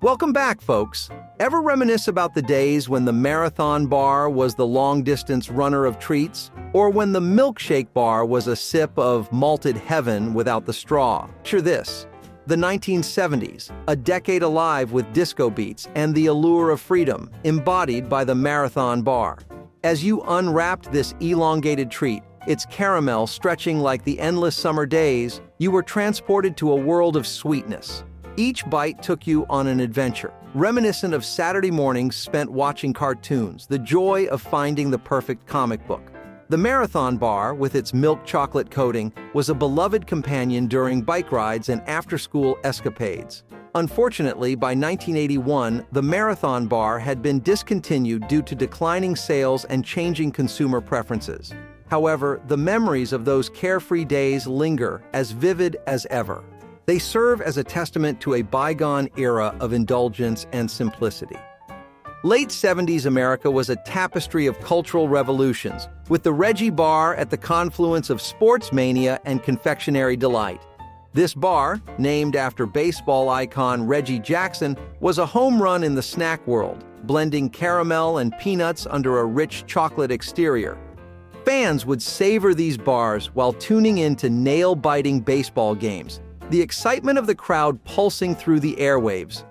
Welcome back, folks. Ever reminisce about the days when the Marathon Bar was the long-distance runner of treats? Or when the Milkshake Bar was a sip of malted heaven without the straw? Picture this. The 1970s, a decade alive with disco beats and the allure of freedom, embodied by the Marathon Bar. As you unwrapped this elongated treat, its caramel stretching like the endless summer days, you were transported to a world of sweetness. Each bite took you on an adventure, reminiscent of Saturday mornings spent watching cartoons, the joy of finding the perfect comic book. The Marathon Bar, with its milk chocolate coating, was a beloved companion during bike rides and after-school escapades. Unfortunately, by 1981, the Marathon Bar had been discontinued due to declining sales and changing consumer preferences. However, the memories of those carefree days linger, as vivid as ever. They serve as a testament to a bygone era of indulgence and simplicity. Late 70s America was a tapestry of cultural revolutions, with the Reggie Bar at the confluence of sports mania and confectionery delight. This bar, named after baseball icon Reggie Jackson, was a home run in the snack world, blending caramel and peanuts under a rich chocolate exterior. Fans would savor these bars while tuning into nail-biting baseball games, the excitement of the crowd pulsing through the airwaves.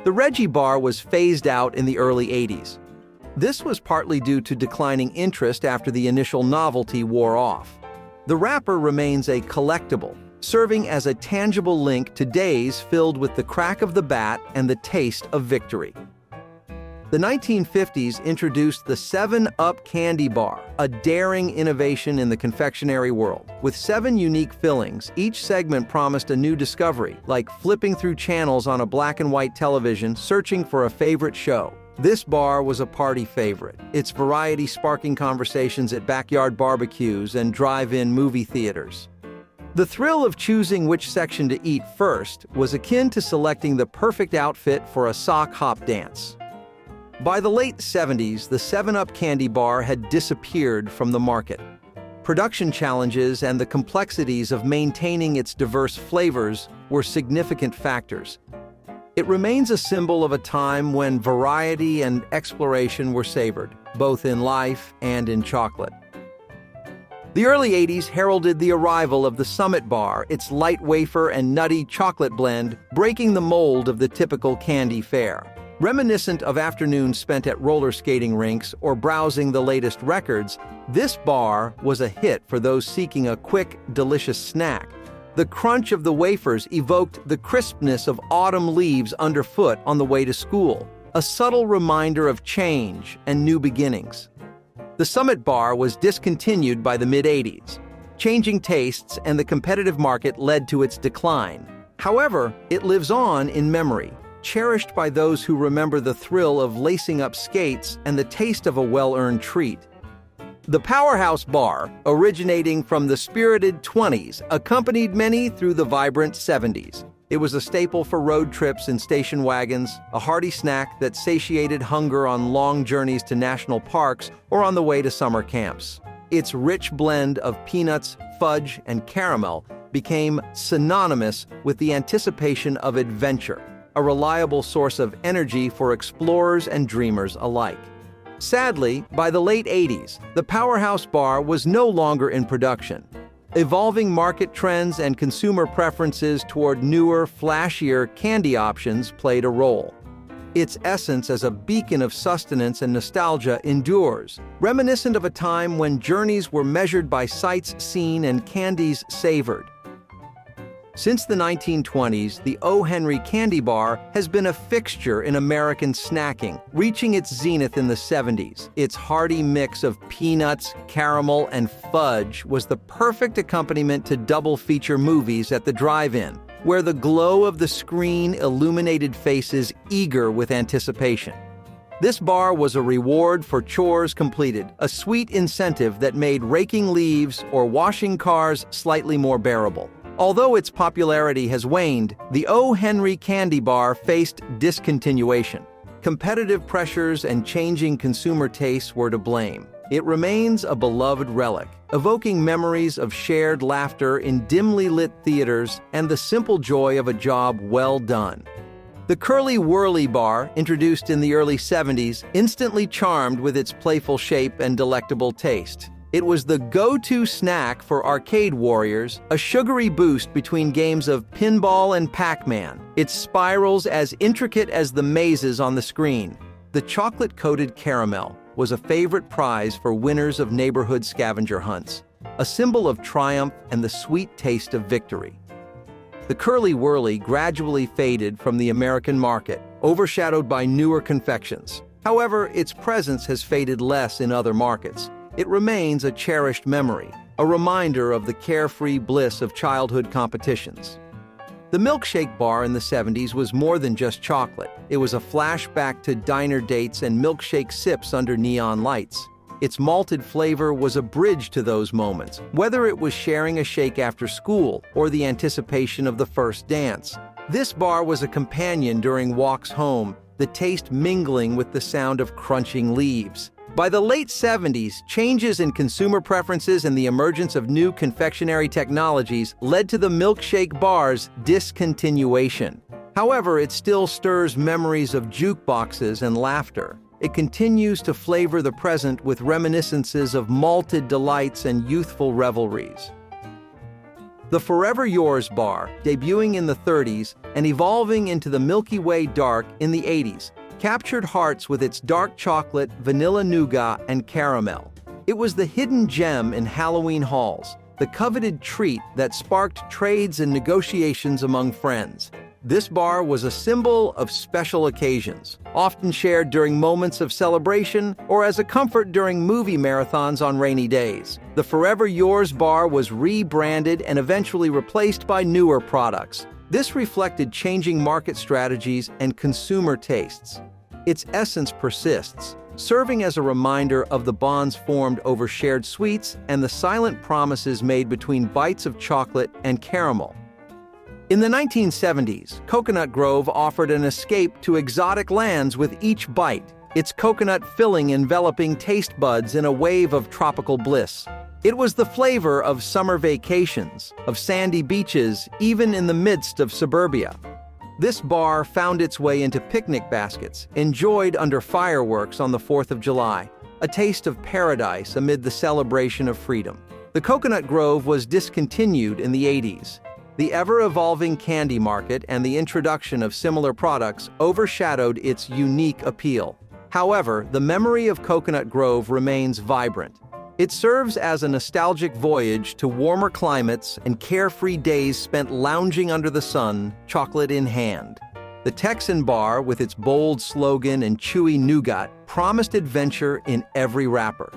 The Reggie Bar was phased out in the early 80s. This was partly due to declining interest after the initial novelty wore off. The wrapper remains a collectible, serving as a tangible link to days filled with the crack of the bat and the taste of victory. The 1950s introduced the 7-Up Candy Bar, a daring innovation in the confectionery world. With 7 unique fillings, each segment promised a new discovery, like flipping through channels on a black and white television searching for a favorite show. This bar was a party favorite, its variety sparking conversations at backyard barbecues and drive-in movie theaters. The thrill of choosing which section to eat first was akin to selecting the perfect outfit for a sock hop dance. By the late 70s, the 7-Up Candy Bar had disappeared from the market. Production challenges and the complexities of maintaining its diverse flavors were significant factors. It remains a symbol of a time when variety and exploration were savored, both in life and in chocolate. The early 80s heralded the arrival of the Summit Bar, its light wafer and nutty chocolate blend, breaking the mold of the typical candy fare. Reminiscent of afternoons spent at roller skating rinks or browsing the latest records, this bar was a hit for those seeking a quick, delicious snack. The crunch of the wafers evoked the crispness of autumn leaves underfoot on the way to school, a subtle reminder of change and new beginnings. The Summit Bar was discontinued by the mid-80s. Changing tastes and the competitive market led to its decline. However, it lives on in memory, cherished by those who remember the thrill of lacing up skates and the taste of a well-earned treat. The Powerhouse Bar, originating from the spirited 20s, accompanied many through the vibrant 70s. It was a staple for road trips in station wagons, a hearty snack that satiated hunger on long journeys to national parks or on the way to summer camps. Its rich blend of peanuts, fudge, and caramel became synonymous with the anticipation of adventure, a reliable source of energy for explorers and dreamers alike. Sadly, by the late 80s, the Powerhouse Bar was no longer in production. Evolving market trends and consumer preferences toward newer, flashier candy options played a role. Its essence as a beacon of sustenance and nostalgia endures, reminiscent of a time when journeys were measured by sights seen and candies savored. Since the 1920s, the O. Henry Candy Bar has been a fixture in American snacking, reaching its zenith in the 70s. Its hearty mix of peanuts, caramel, and fudge was the perfect accompaniment to double-feature movies at the drive-in, where the glow of the screen illuminated faces eager with anticipation. This bar was a reward for chores completed, a sweet incentive that made raking leaves or washing cars slightly more bearable. Although its popularity has waned, the O. Henry Candy Bar faced discontinuation. Competitive pressures and changing consumer tastes were to blame. It remains a beloved relic, evoking memories of shared laughter in dimly lit theaters and the simple joy of a job well done. The CurlyWhirly bar, introduced in the early 70s, instantly charmed with its playful shape and delectable taste. It was the go-to snack for arcade warriors, a sugary boost between games of pinball and Pac-Man, its spirals as intricate as the mazes on the screen. The chocolate-coated caramel was a favorite prize for winners of neighborhood scavenger hunts, a symbol of triumph and the sweet taste of victory. The CurlyWhirly gradually faded from the American market, overshadowed by newer confections. However, its presence has faded less in other markets. It remains a cherished memory, a reminder of the carefree bliss of childhood competitions. The Milkshake Bar in the 70s was more than just chocolate. It was a flashback to diner dates and milkshake sips under neon lights. Its malted flavor was a bridge to those moments, whether it was sharing a shake after school or the anticipation of the first dance. This bar was a companion during walks home, the taste mingling with the sound of crunching leaves. By the late 70s, changes in consumer preferences and the emergence of new confectionery technologies led to the Milkshake Bar's discontinuation. However, it still stirs memories of jukeboxes and laughter. It continues to flavor the present with reminiscences of malted delights and youthful revelries. The Forever Yours bar, debuting in the 30s and evolving into the Milky Way Dark in the 80s, captured hearts with its dark chocolate, vanilla nougat, and caramel. It was the hidden gem in Halloween halls, the coveted treat that sparked trades and negotiations among friends. This bar was a symbol of special occasions, often shared during moments of celebration or as a comfort during movie marathons on rainy days. The Forever Yours bar was rebranded and eventually replaced by newer products. This reflected changing market strategies and consumer tastes. Its essence persists, serving as a reminder of the bonds formed over shared sweets and the silent promises made between bites of chocolate and caramel. In the 1970s, Coconut Grove offered an escape to exotic lands with each bite, its coconut filling enveloping taste buds in a wave of tropical bliss. It was the flavor of summer vacations, of sandy beaches, even in the midst of suburbia. This bar found its way into picnic baskets, enjoyed under fireworks on the 4th of July, a taste of paradise amid the celebration of freedom. The Coconut Grove was discontinued in the 80s. The ever-evolving candy market and the introduction of similar products overshadowed its unique appeal. However, the memory of Coconut Grove remains vibrant. It serves as a nostalgic voyage to warmer climates and carefree days spent lounging under the sun, chocolate in hand. The Texan Bar, with its bold slogan and chewy nougat, promised adventure in every wrapper.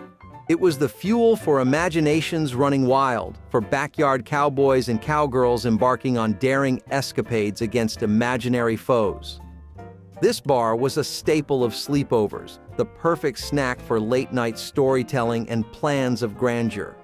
It was the fuel for imaginations running wild, for backyard cowboys and cowgirls embarking on daring escapades against imaginary foes. This bar was a staple of sleepovers, the perfect snack for late-night storytelling and plans of grandeur.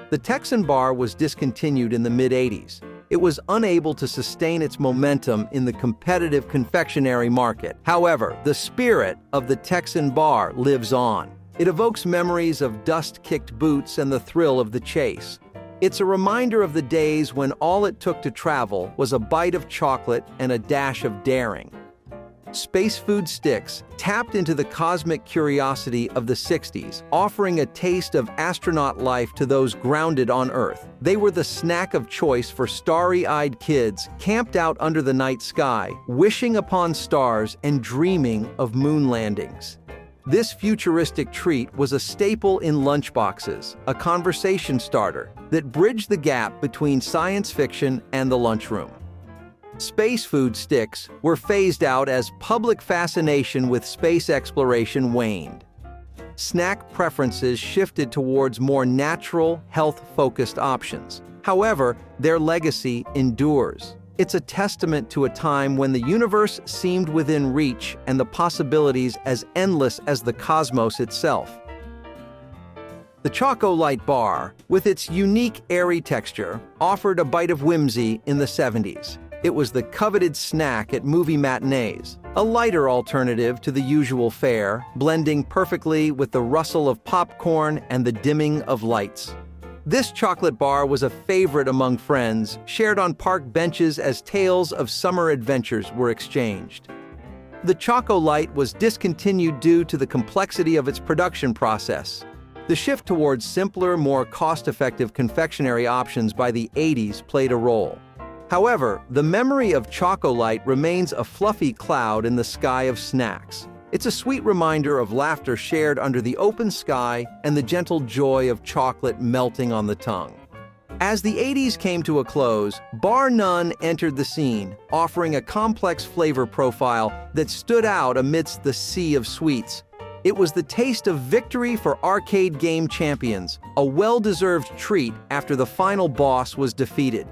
The Texan Bar was discontinued in the mid-80s. It was unable to sustain its momentum in the competitive confectionery market. However, the spirit of the Texan Bar lives on. It evokes memories of dust-kicked boots and the thrill of the chase. It's a reminder of the days when all it took to travel was a bite of chocolate and a dash of daring. Space Food Sticks tapped into the cosmic curiosity of the 60s, offering a taste of astronaut life to those grounded on Earth. They were the snack of choice for starry-eyed kids camped out under the night sky, wishing upon stars and dreaming of moon landings. This futuristic treat was a staple in lunchboxes, a conversation starter that bridged the gap between science fiction and the lunchroom. Space Food Sticks were phased out as public fascination with space exploration waned. Snack preferences shifted towards more natural, health-focused options. However, their legacy endures. It's a testament to a time when the universe seemed within reach and the possibilities as endless as the cosmos itself. The Chocolite Bar, with its unique airy texture, offered a bite of whimsy in the 70s. It was the coveted snack at movie matinees, a lighter alternative to the usual fare, blending perfectly with the rustle of popcorn and the dimming of lights. This chocolate bar was a favorite among friends, shared on park benches as tales of summer adventures were exchanged. The Chocolite was discontinued due to the complexity of its production process. The shift towards simpler, more cost-effective confectionery options by the 80s played a role. However, the memory of Chocolite remains a fluffy cloud in the sky of snacks. It's a sweet reminder of laughter shared under the open sky and the gentle joy of chocolate melting on the tongue. As the 80s came to a close, Bar None entered the scene, offering a complex flavor profile that stood out amidst the sea of sweets. It was the taste of victory for arcade game champions, a well-deserved treat after the final boss was defeated.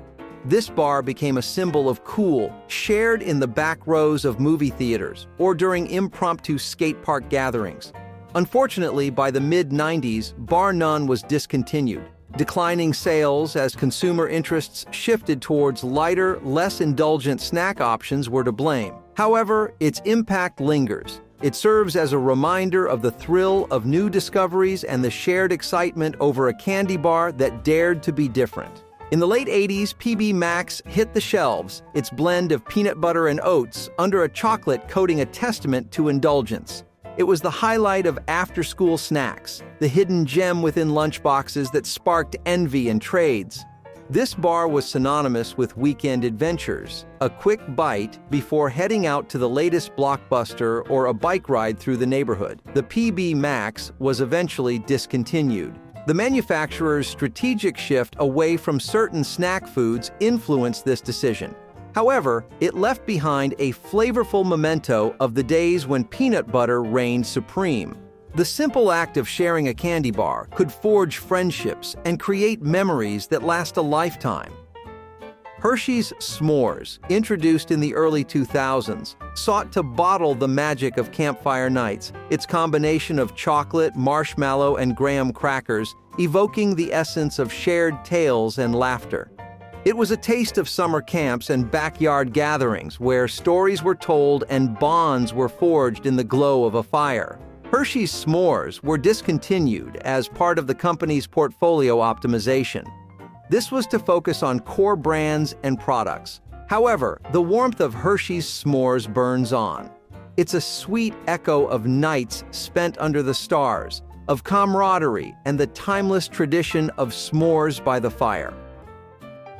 This bar became a symbol of cool, shared in the back rows of movie theaters or during impromptu skate park gatherings. Unfortunately, by the mid-90s, Bar None was discontinued, declining sales as consumer interests shifted towards lighter, less indulgent snack options were to blame. However, its impact lingers. It serves as a reminder of the thrill of new discoveries and the shared excitement over a candy bar that dared to be different. In the late 80s, PB Max hit the shelves, its blend of peanut butter and oats under a chocolate coating a testament to indulgence. It was the highlight of after-school snacks, the hidden gem within lunchboxes that sparked envy and trades. This bar was synonymous with weekend adventures, a quick bite before heading out to the latest blockbuster or a bike ride through the neighborhood. The PB Max was eventually discontinued. The manufacturer's strategic shift away from certain snack foods influenced this decision. However, it left behind a flavorful memento of the days when peanut butter reigned supreme. The simple act of sharing a candy bar could forge friendships and create memories that last a lifetime. Hershey's S'mores, introduced in the early 2000s, sought to bottle the magic of campfire nights, its combination of chocolate, marshmallow, and graham crackers, evoking the essence of shared tales and laughter. It was a taste of summer camps and backyard gatherings where stories were told and bonds were forged in the glow of a fire. Hershey's S'mores were discontinued as part of the company's portfolio optimization. This was to focus on core brands and products. However, the warmth of Hershey's S'mores burns on. It's a sweet echo of nights spent under the stars, of camaraderie, and the timeless tradition of s'mores by the fire.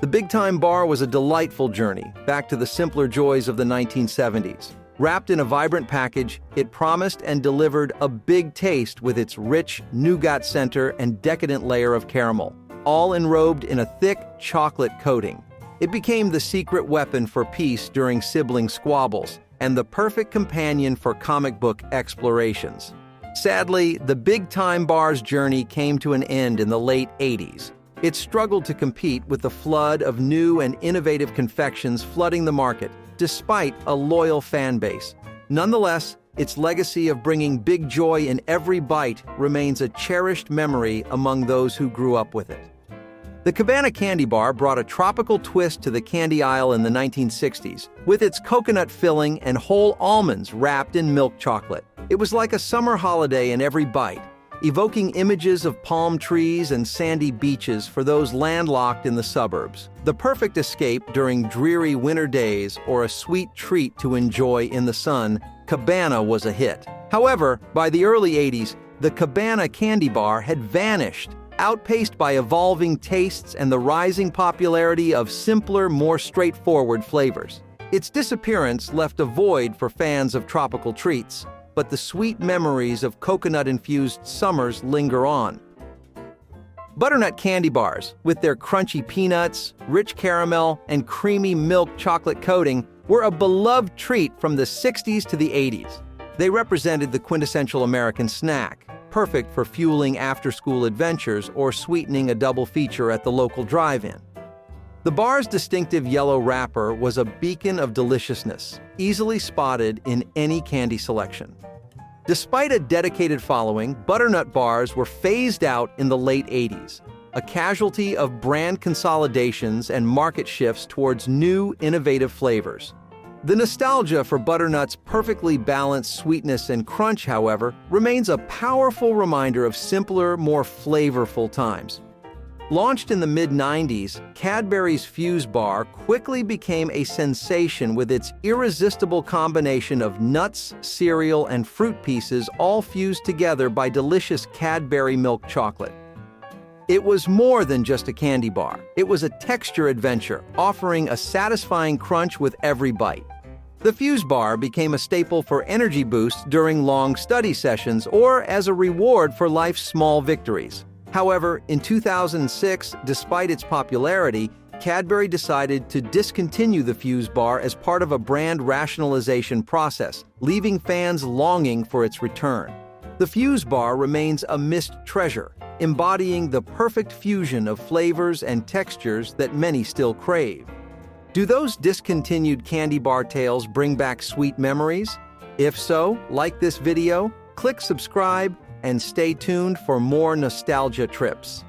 The Big Time Bar was a delightful journey back to the simpler joys of the 1970s. Wrapped in a vibrant package, it promised and delivered a big taste with its rich nougat center and decadent layer of caramel, all enrobed in a thick chocolate coating. It became the secret weapon for peace during sibling squabbles and the perfect companion for comic book explorations. Sadly, the Big Time Bar's journey came to an end in the late 80s. It struggled to compete with the flood of new and innovative confections flooding the market, despite a loyal fan base. Nonetheless, its legacy of bringing big joy in every bite remains a cherished memory among those who grew up with it. The Cabana candy bar brought a tropical twist to the candy aisle in the 1960s, with its coconut filling and whole almonds wrapped in milk chocolate. It was like a summer holiday in every bite, evoking images of palm trees and sandy beaches for those landlocked in the suburbs. The perfect escape during dreary winter days or a sweet treat to enjoy in the sun, Cabana was a hit. However, by the early 80s, the Cabana candy bar had vanished, outpaced by evolving tastes and the rising popularity of simpler, more straightforward flavors. Its disappearance left a void for fans of tropical treats, but the sweet memories of coconut-infused summers linger on. Butternut candy bars, with their crunchy peanuts, rich caramel, and creamy milk chocolate coating, were a beloved treat from the 60s to the 80s. They represented the quintessential American snack, perfect for fueling after-school adventures or sweetening a double feature at the local drive-in. The bar's distinctive yellow wrapper was a beacon of deliciousness, easily spotted in any candy selection. Despite a dedicated following, butternut bars were phased out in the late 80s, a casualty of brand consolidations and market shifts towards new, innovative flavors. The nostalgia for butternut's perfectly balanced sweetness and crunch, however, remains a powerful reminder of simpler, more flavorful times. Launched in the mid-90s, Cadbury's Fuse Bar quickly became a sensation with its irresistible combination of nuts, cereal, and fruit pieces all fused together by delicious Cadbury milk chocolate. It was more than just a candy bar. It was a texture adventure, offering a satisfying crunch with every bite. The Fuse Bar became a staple for energy boosts during long study sessions or as a reward for life's small victories. However, in 2006, despite its popularity, Cadbury decided to discontinue the Fuse Bar as part of a brand rationalization process, leaving fans longing for its return. The Fuse Bar remains a missed treasure, embodying the perfect fusion of flavors and textures that many still crave. Do those discontinued candy bar tales bring back sweet memories? If so, like this video, click subscribe, and stay tuned for more nostalgia trips.